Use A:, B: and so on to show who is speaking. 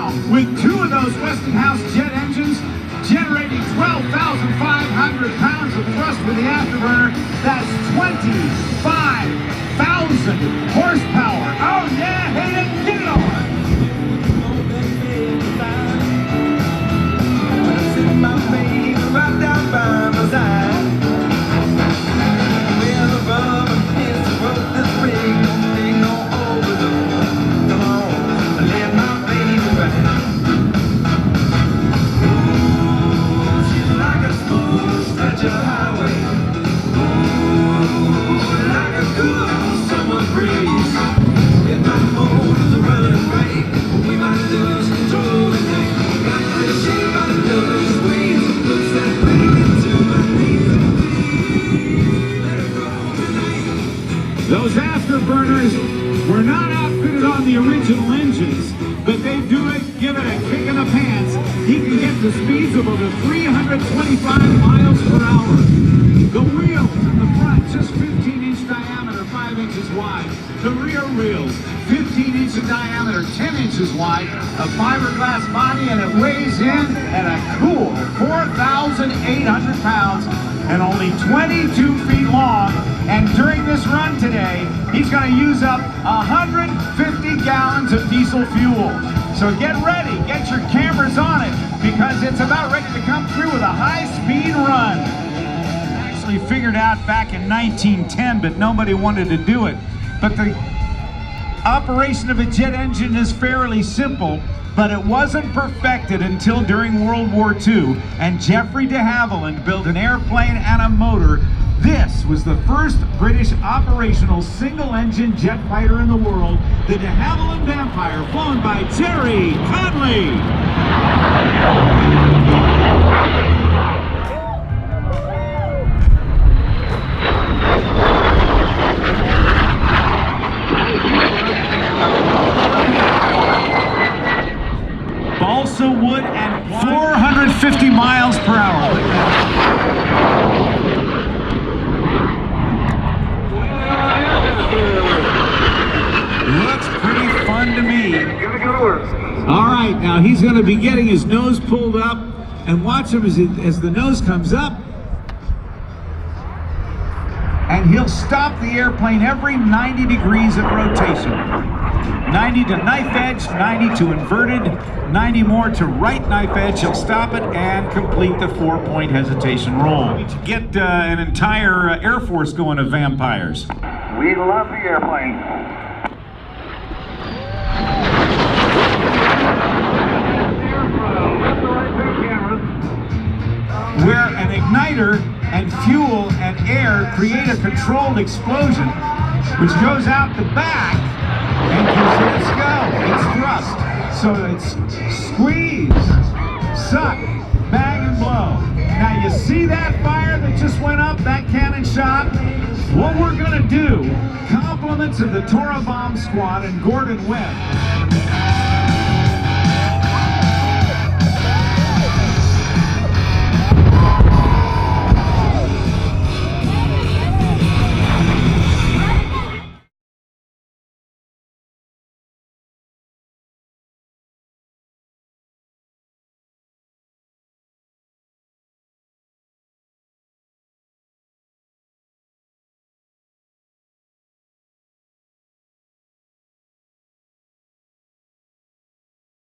A: Now, with two of those Westinghouse jet engines generating 12,500 pounds of thrust with the afterburner, that's 25,000 horsepower. Oh yeah, hit it, get it on!
B: My baby right down by my side. Where the rubber hits the road, this ring don't take no overdose. Come on, let my baby ride. Ooh, she's like a smooth stretch of highway. Ooh, like a good summer breeze. If my motor's running right, we might lose control today. Got the shape of the double squeeze. Looks like breaking to my knees. Let it go tonight.
A: Those afterburners were not outfitted on the original engines, but they do it, give it a kick in the pants. He can get to speeds of over 325 miles per hour. The wheels in the front, just 15-inch diameter, 5 inches wide. The rear wheels, 15-inch in diameter, 10 inches wide, a fiberglass body, and it weighs in at a cool 4,800 pounds and only 22 feet long. And during this run today, he's going to use up 150 gallons of diesel fuel. So get ready, get your cameras on it, because it's about ready to come through with a high-speed run. Actually figured out back in 1910, but nobody wanted to do it. But the operation of a jet engine is fairly simple, but it wasn't perfected until during World War II, and Geoffrey de Havilland built an airplane and a motor. This was the first British operational single-engine jet fighter in the world, the de Havilland Vampire, flown by Terry Conley. Balsa wood and 450 miles per hour. Looks pretty fun to me. All right, now he's going to be getting his nose pulled up, and watch him as the nose comes up. And he'll stop the airplane every 90 degrees of rotation. 90 to knife edge, 90 to inverted, 90 more to right knife edge. He'll stop it and complete the 4-point hesitation roll. To get an entire Air Force going of Vampires.
C: We love the airplane.
A: Where an igniter and fuel and air create a controlled explosion, which goes out the back and gives it its go, its thrust. So it's squeeze, suck, bang and blow. Now you see that fire that just went up, that cannon shot? What we're gonna do, compliments of the Torah Bomb Squad and Gordon Webb.